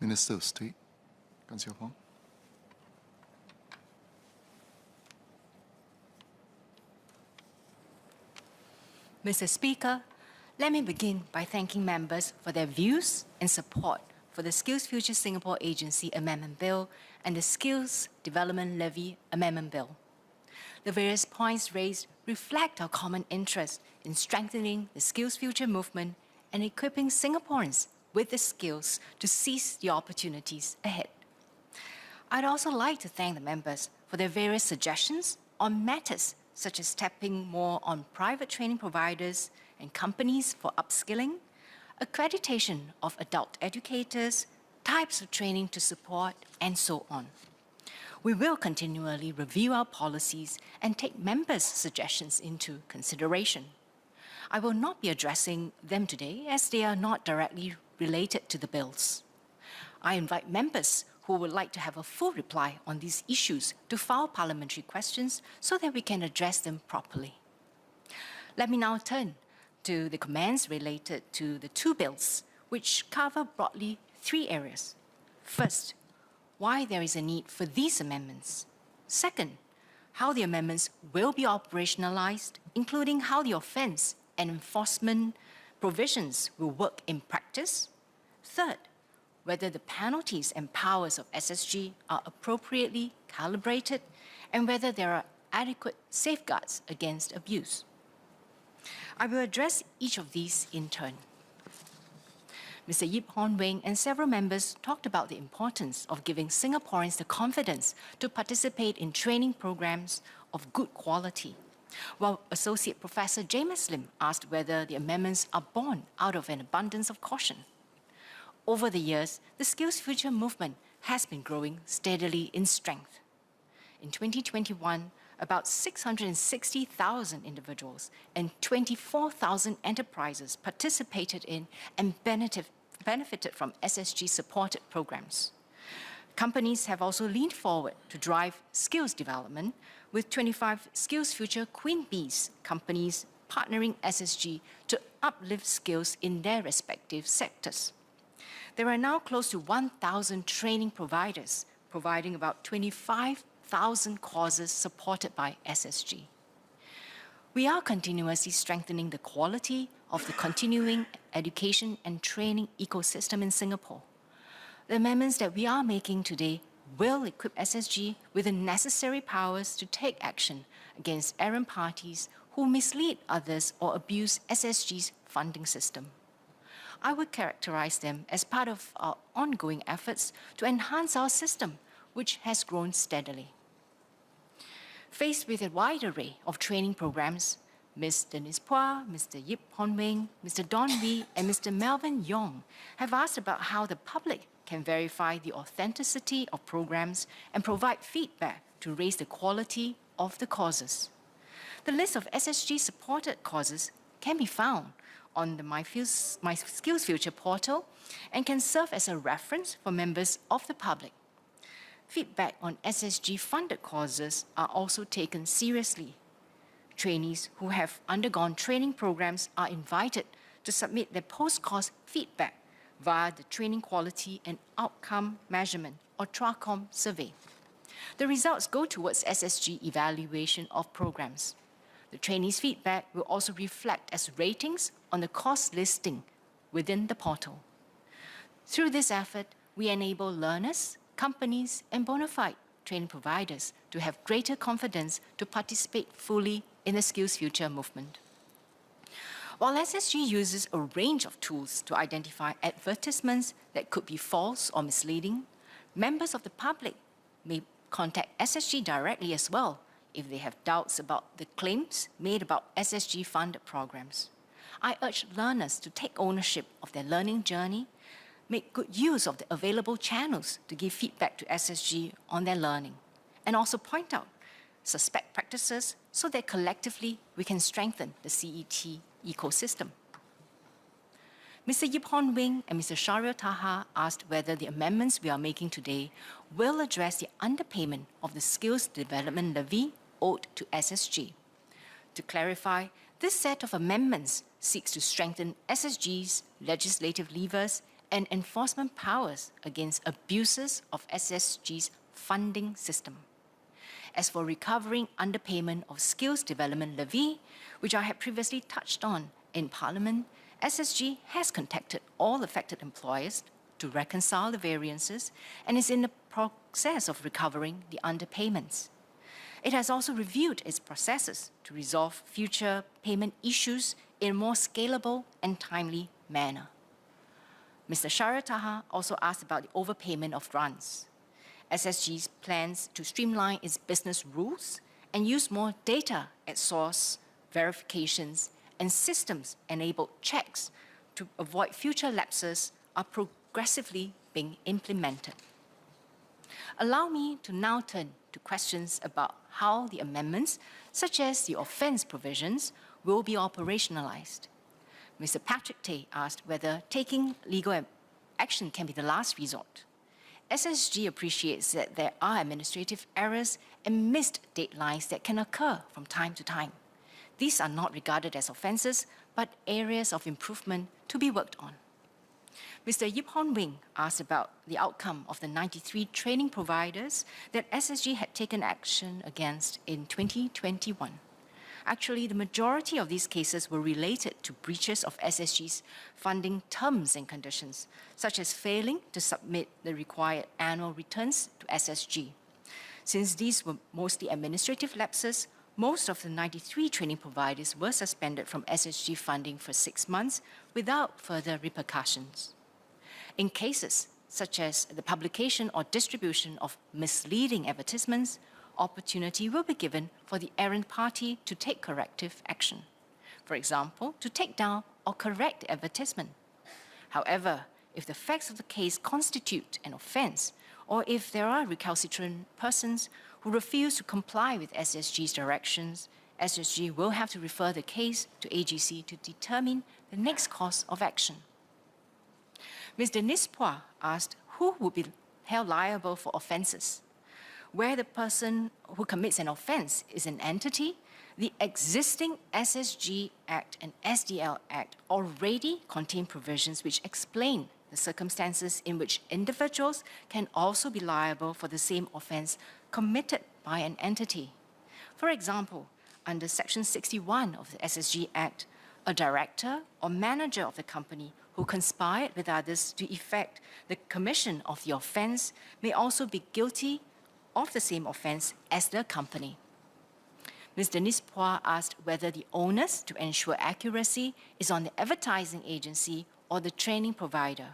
Minister of State, Gan Siow Huang. Mr. Speaker, let me begin by thanking members for their views and support for the SkillsFuture Singapore Agency Amendment Bill and the Skills Development Levy Amendment Bill. The various points raised reflect our common interest in strengthening the SkillsFuture movement and equipping Singaporeans with the skills to seize the opportunities ahead. I'd also like to thank the members for their various suggestions on matters such as tapping more on private training providers and companies for upskilling, accreditation of adult educators, types of training to support, and so on. We will continually review our policies and take members' suggestions into consideration. I will not be addressing them today as they are not directly related to the bills. I invite members who would like to have a full reply on these issues to file parliamentary questions so that we can address them properly. Let me now turn to the comments related to the two bills, which cover broadly three areas. First, why there is a need for these amendments. Second, how the amendments will be operationalized, including how the offense and enforcement provisions will work in practice. Third, whether the penalties and powers of SSG are appropriately calibrated and whether there are adequate safeguards against abuse. I will address each of these in turn. Mr. Yip Hon Wing and several members talked about the importance of giving Singaporeans the confidence to participate in training programs of good quality, while Associate Professor James Lim asked whether the amendments are born out of an abundance of caution. Over the years, the SkillsFuture movement has been growing steadily in strength. In 2021, about 660,000 individuals and 24,000 enterprises participated in and benefited from SSG-supported programs. Companies have also leaned forward to drive skills development, with 25 SkillsFuture Queen Bees companies partnering SSG to uplift skills in their respective sectors. There are now close to 1,000 training providers, providing about 25,000 courses supported by SSG. We are continuously strengthening the quality of the continuing education and training ecosystem in Singapore. The amendments that we are making today will equip SSG with the necessary powers to take action against errant parties who mislead others or abuse SSG's funding system. I would characterize them as part of our ongoing efforts to enhance our system, which has grown steadily. Faced with a wide array of training programs, Ms. Denise Phua, Mr. Yip Hon Wing, Mr. Don Wee, and Mr. Melvin Yong have asked about how the public can verify the authenticity of programs and provide feedback to raise the quality of the courses. The list of SSG-supported courses can be found on the My SkillsFuture portal and can serve as a reference for members of the public. Feedback on SSG-funded courses are also taken seriously. Trainees who have undergone training programs are invited to submit their post-course feedback via the Training Quality and Outcome Measurement, or TRACOM survey. The results go towards SSG evaluation of programs. The trainees' feedback will also reflect as ratings on the course listing within the portal. Through this effort, we enable learners, companies, and bona fide training providers to have greater confidence to participate fully in the SkillsFuture movement. While SSG uses a range of tools to identify advertisements that could be false or misleading, members of the public may contact SSG directly as well if they have doubts about the claims made about SSG-funded programs. I urge learners to take ownership of their learning journey, make good use of the available channels to give feedback to SSG on their learning, and also point out suspect practices so that collectively we can strengthen the CET ecosystem. Mr. Yip Hon Wing and Mr. Shahril Taha asked whether the amendments we are making today will address the underpayment of the skills development levy owed to SSG. To clarify, this set of amendments seeks to strengthen SSG's legislative levers and enforcement powers against abuses of SSG's funding system. As for recovering underpayment of skills development levy, which I had previously touched on in Parliament, SSG has contacted all affected employers to reconcile the variances and is in the process of recovering the underpayments. It has also reviewed its processes to resolve future payment issues in a more scalable and timely manner. Mr. Shahriar Taha also asked about the overpayment of grants. SSG's plans to streamline its business rules and use more data at source verifications and systems-enabled checks to avoid future lapses are progressively being implemented. Allow me to now turn to questions about how the amendments, such as the offence provisions, will be operationalized. Mr. Patrick Tay asked whether taking legal action can be the last resort. SSG appreciates that there are administrative errors and missed deadlines that can occur from time to time. These are not regarded as offences, but areas of improvement to be worked on. Mr. Yip Hon Wing asked about the outcome of the 93 training providers that SSG had taken action against in 2021. Actually, the majority of these cases were related to breaches of SSG's funding terms and conditions, such as failing to submit the required annual returns to SSG. Since these were mostly administrative lapses, most of the 93 training providers were suspended from SSG funding for 6 months without further repercussions. In cases such as the publication or distribution of misleading advertisements, opportunity will be given for the errant party to take corrective action. For example, to take down or correct the advertisement. However, if the facts of the case constitute an offence, or if there are recalcitrant persons who refuse to comply with SSG's directions, SSG will have to refer the case to AGC to determine the next course of action. Ms. Denise Phua asked who would be held liable for offences. Where the person who commits an offence is an entity, the existing SSG Act and SDL Act already contain provisions which explain the circumstances in which individuals can also be liable for the same offence committed by an entity. For example, under Section 61 of the SSG Act, a director or manager of the company who conspired with others to effect the commission of the offence may also be guilty of the same offence as the company. Ms. Denise Phua asked whether the onus to ensure accuracy is on the advertising agency or the training provider.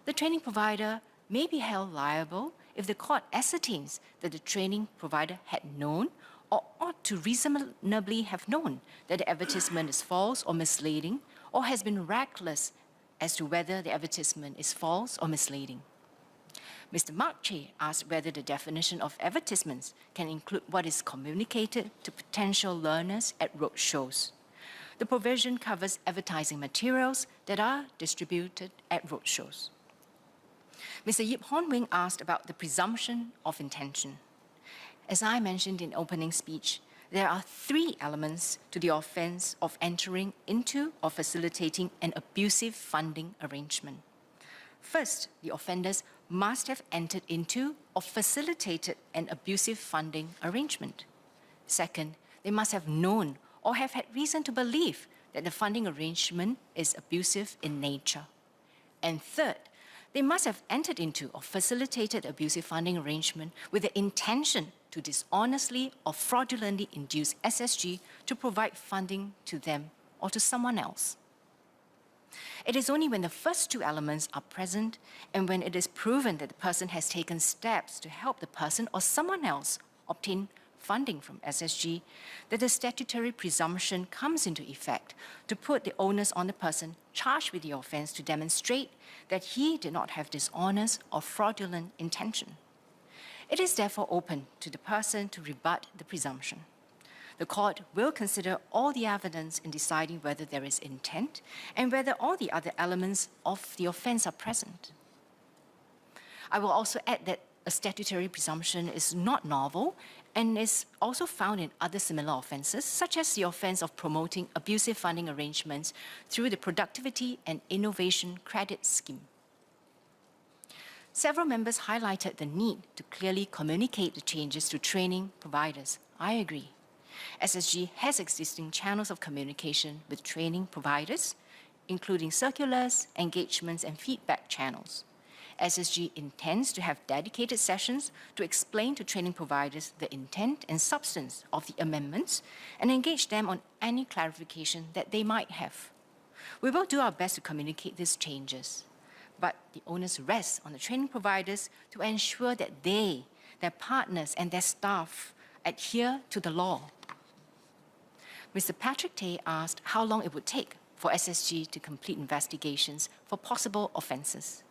The training provider may be held liable if the court ascertains that the training provider had known or ought to reasonably have known that the advertisement is false or misleading, or has been reckless as to whether the advertisement is false or misleading. Mr. Mark Che asked whether the definition of advertisements can include what is communicated to potential learners at roadshows. The provision covers advertising materials that are distributed at roadshows. Mr. Yip Hon Wing asked about the presumption of intention. As I mentioned in opening speech, there are 3 elements to the offence of entering into or facilitating an abusive funding arrangement. First, the offenders must have entered into or facilitated an abusive funding arrangement. Second, they must have known or have had reason to believe that the funding arrangement is abusive in nature. And third, they must have entered into or facilitated abusive funding arrangement with the intention to dishonestly or fraudulently induce SSG to provide funding to them or to someone else. It is only when the first 2 elements are present and when it is proven that the person has taken steps to help the person or someone else obtain funding from SSG that the statutory presumption comes into effect to put the onus on the person charged with the offence to demonstrate that he did not have dishonest or fraudulent intention. It is therefore open to the person to rebut the presumption. The court will consider all the evidence in deciding whether there is intent and whether all the other elements of the offence are present. I will also add that a statutory presumption is not novel and is also found in other similar offences, such as the offence of promoting abusive funding arrangements through the Productivity and Innovation Credit Scheme. Several members highlighted the need to clearly communicate the changes to training providers. I agree. SSG has existing channels of communication with training providers, including circulars, engagements, and feedback channels. SSG intends to have dedicated sessions to explain to training providers the intent and substance of the amendments and engage them on any clarification that they might have. We will do our best to communicate these changes, but the onus rests on the training providers to ensure that they, their partners, and their staff adhere to the law. Mr. Patrick Tay asked how long it would take for SSG to complete investigations for possible offences.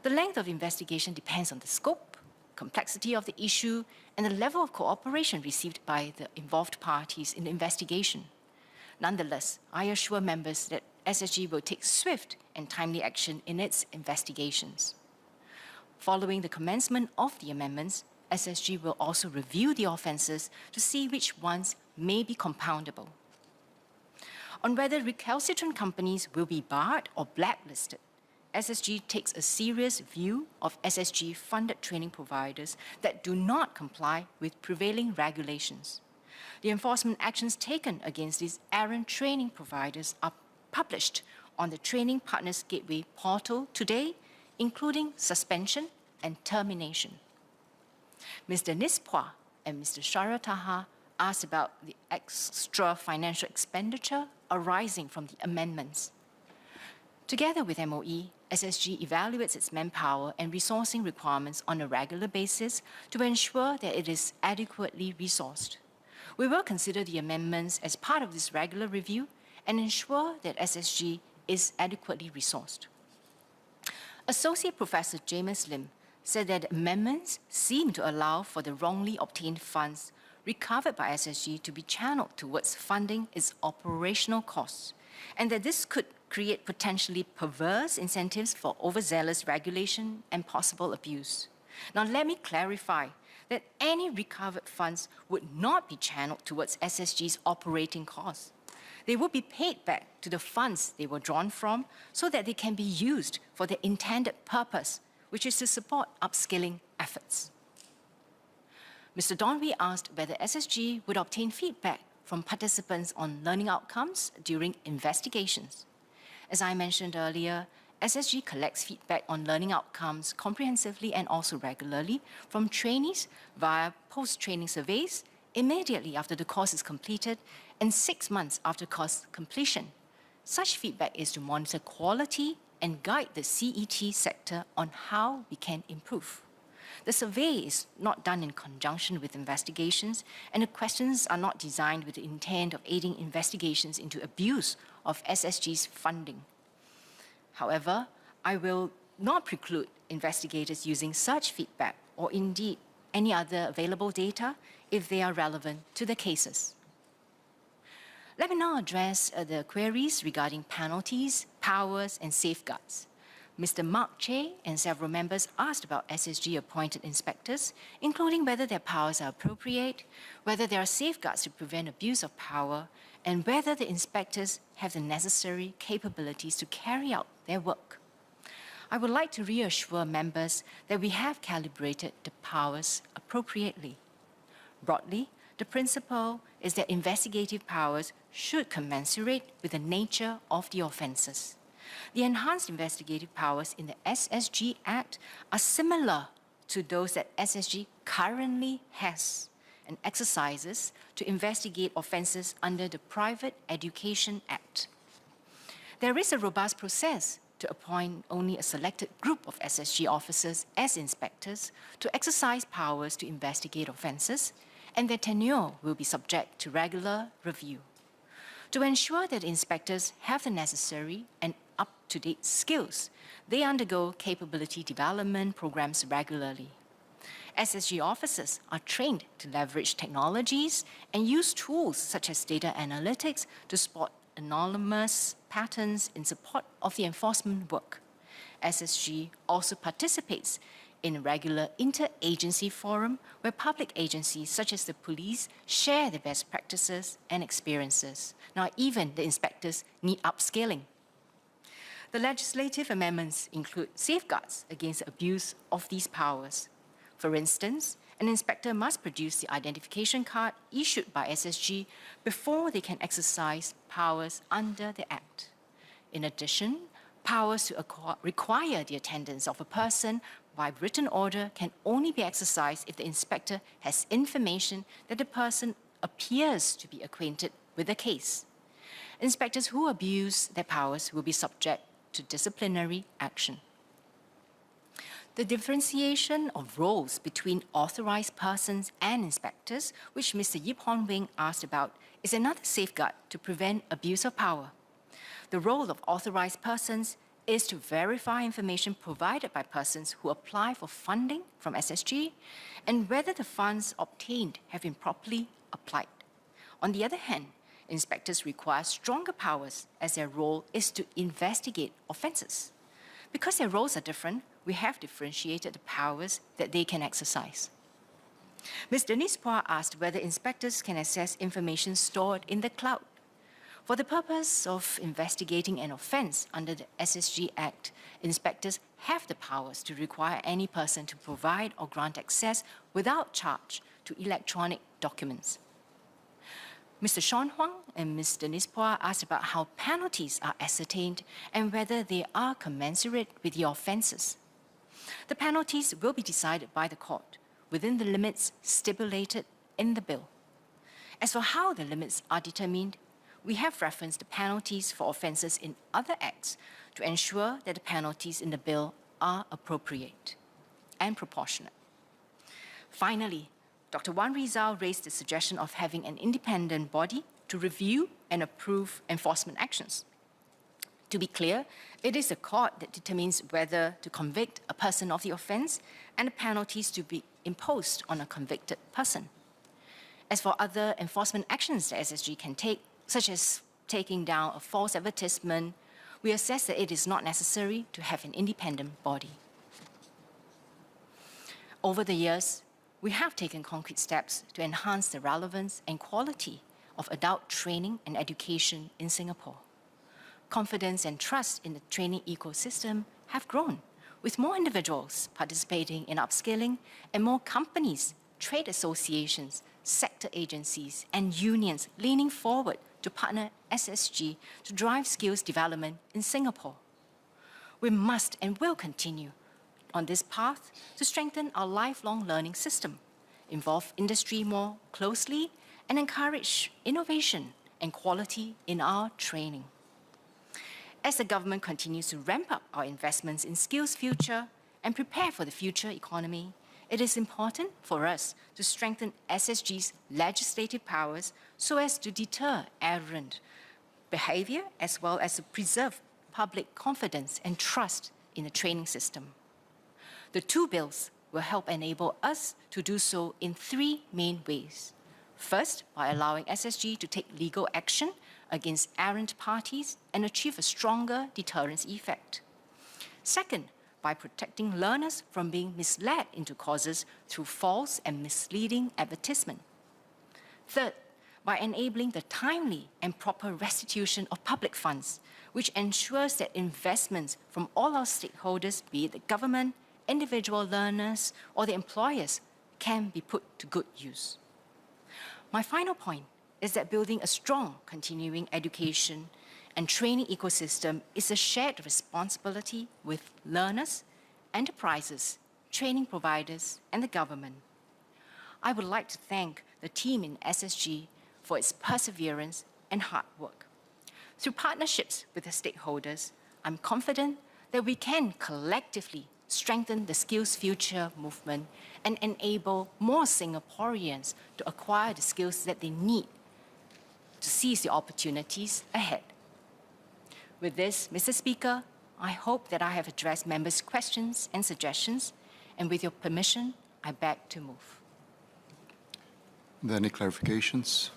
The length of investigation depends on the scope, complexity of the issue, and the level of cooperation received by the involved parties in the investigation. Nonetheless, I assure members that SSG will take swift and timely action in its investigations. Following the commencement of the amendments, SSG will also review the offences to see which ones may be compoundable. On whether recalcitrant companies will be barred or blacklisted, SSG takes a serious view of SSG-funded training providers that do not comply with prevailing regulations. The enforcement actions taken against these errant training providers are published on the Training Partners Gateway portal today, including suspension and termination. Mr. Nispua and Mr. Sharataha asked about the extra financial expenditure arising from the amendments. Together with MOE, SSG evaluates its manpower and resourcing requirements on a regular basis to ensure that it is adequately resourced. We will consider the amendments as part of this regular review and ensure that SSG is adequately resourced. Associate Professor James Lim said that amendments seem to allow for the wrongly obtained funds recovered by SSG to be channeled towards funding its operational costs, and that this could create potentially perverse incentives for overzealous regulation and possible abuse. Now, let me clarify that any recovered funds would not be channeled towards SSG's operating costs. They would be paid back to the funds they were drawn from so that they can be used for the intended purpose, which is to support upskilling efforts. Mr. Donwy asked whether SSG would obtain feedback from participants on learning outcomes during investigations. As I mentioned earlier, SSG collects feedback on learning outcomes comprehensively and also regularly from trainees via post-training surveys immediately after the course is completed and 6 months after course completion. Such feedback is to monitor quality and guide the CET sector on how we can improve. The survey is not done in conjunction with investigations, and the questions are not designed with the intent of aiding investigations into abuse of SSG's funding. However, I will not preclude investigators using such feedback or indeed any other available data if they are relevant to the cases. Let me now address the queries regarding penalties, powers, and safeguards. Mr. Mark Che and several members asked about SSG-appointed inspectors, including whether their powers are appropriate, whether there are safeguards to prevent abuse of power, and whether the inspectors have the necessary capabilities to carry out their work. I would like to reassure members that we have calibrated the powers appropriately. Broadly, the principle is that investigative powers should commensurate with the nature of the offences. The enhanced investigative powers in the SSG Act are similar to those that SSG currently has and exercises to investigate offences under the Private Education Act. There is a robust process to appoint only a selected group of SSG officers as inspectors to exercise powers to investigate offences, and their tenure will be subject to regular review. To ensure that inspectors have the necessary and up-to-date skills, they undergo capability development programs regularly. SSG officers are trained to leverage technologies and use tools such as data analytics to spot anomalous patterns in support of the enforcement work. SSG also participates in a regular interagency forum where public agencies such as the police share their best practices and experiences. Now, even the inspectors need upscaling. The legislative amendments include safeguards against abuse of these powers. For instance, an inspector must produce the identification card issued by SSG before they can exercise powers under the Act. In addition, powers to require the attendance of a person by written order can only be exercised if the inspector has information that the person appears to be acquainted with the case. Inspectors who abuse their powers will be subject to disciplinary action. The differentiation of roles between authorized persons and inspectors, which Mr. Yip Hon Wing asked about, is another safeguard to prevent abuse of power. The role of authorized persons is to verify information provided by persons who apply for funding from SSG and whether the funds obtained have been properly applied. On the other hand, inspectors require stronger powers as their role is to investigate offences. Because their roles are different, we have differentiated the powers that they can exercise. Ms. Denise Phua asked whether inspectors can access information stored in the cloud. For the purpose of investigating an offence under the SSG Act, inspectors have the powers to require any person to provide or grant access without charge to electronic documents. Mr. Sean Huang and Ms. Denise Phua asked about how penalties are ascertained and whether they are commensurate with the offences. The penalties will be decided by the court within the limits stipulated in the bill. As for how the limits are determined, we have referenced the penalties for offences in other acts to ensure that the penalties in the bill are appropriate and proportionate. Finally, Dr. Wan Rizal raised the suggestion of having an independent body to review and approve enforcement actions. To be clear, it is the court that determines whether to convict a person of the offence and the penalties to be imposed on a convicted person. As for other enforcement actions that SSG can take, such as taking down a false advertisement, we assess that it is not necessary to have an independent body. Over the years, we have taken concrete steps to enhance the relevance and quality of adult training and education in Singapore. Confidence and trust in the training ecosystem have grown, with more individuals participating in upskilling and more companies, trade associations, sector agencies, and unions leaning forward to partner SSG to drive skills development in Singapore. We must and will continue on this path to strengthen our lifelong learning system, involve industry more closely, and encourage innovation and quality in our training. As the government continues to ramp up our investments in SkillsFuture and prepare for the future economy, it is important for us to strengthen SSG's legislative powers so as to deter errant behaviour as well as to preserve public confidence and trust in the training system. The two bills will help enable us to do so in three main ways. First, by allowing SSG to take legal action against errant parties and achieve a stronger deterrence effect. Second, by protecting learners from being misled into causes through false and misleading advertisement. Third, by enabling the timely and proper restitution of public funds, which ensures that investments from all our stakeholders, be it the government, individual learners, or the employers, can be put to good use. My final point is that building a strong continuing education and training ecosystem is a shared responsibility with learners, enterprises, training providers, and the government. I would like to thank the team in SSG for its perseverance and hard work. Through partnerships with the stakeholders, I'm confident that we can collectively strengthen the SkillsFuture movement and enable more Singaporeans to acquire the skills that they need to seize the opportunities ahead. With this, Mr. Speaker, I hope that I have addressed members' questions and suggestions, and with your permission, I beg to move. Are there any clarifications?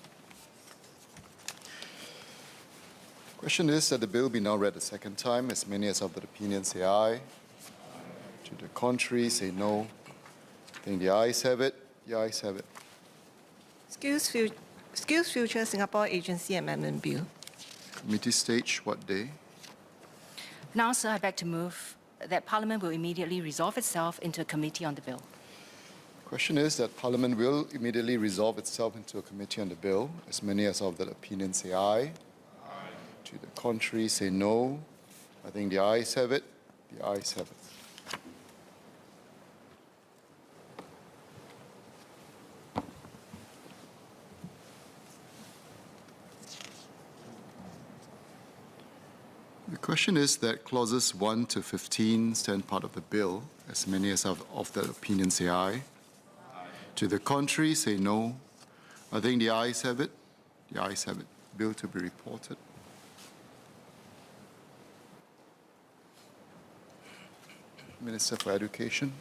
Question is that the bill be now read a second time. As many as of the opinion say aye. To the contrary, say no. I think the ayes have it. The ayes have it. SkillsFuture Singapore Agency Amendment Bill. Committee stage, what day? Now, sir, I beg to move that Parliament will immediately resolve itself into a committee on the bill. The question is that Parliament will immediately resolve itself into a committee on the bill. As many as of that opinion say aye. To the contrary, say no. I think the ayes have it. The ayes have it. The question is that clauses 1 to 15 stand part of the bill. As many as of that opinion say aye. To the contrary, say no. I think the ayes have it. The ayes have it. Bill to be reported. Minister for Education.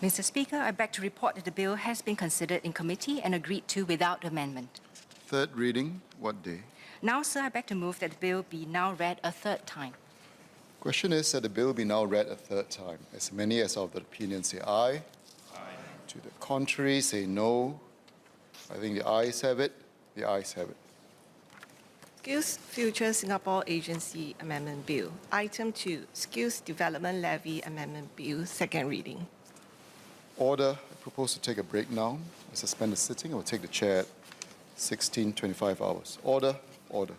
Mr. Speaker, I beg to report that the bill has been considered in committee and agreed to without amendment. Third reading, what day? Now, sir, I beg to move that the bill be now read a third time. Question is that the bill be now read a third time. As many as of the opinion say aye. To the contrary, say no. I think the ayes have it. The ayes have it. SkillsFuture Singapore Agency Amendment Bill. Item 2, Skills Development Levy Amendment Bill, second reading. Order. I propose to take a break now. I suspend the sitting. I will take the chair at 16:25 hours. Order. Order.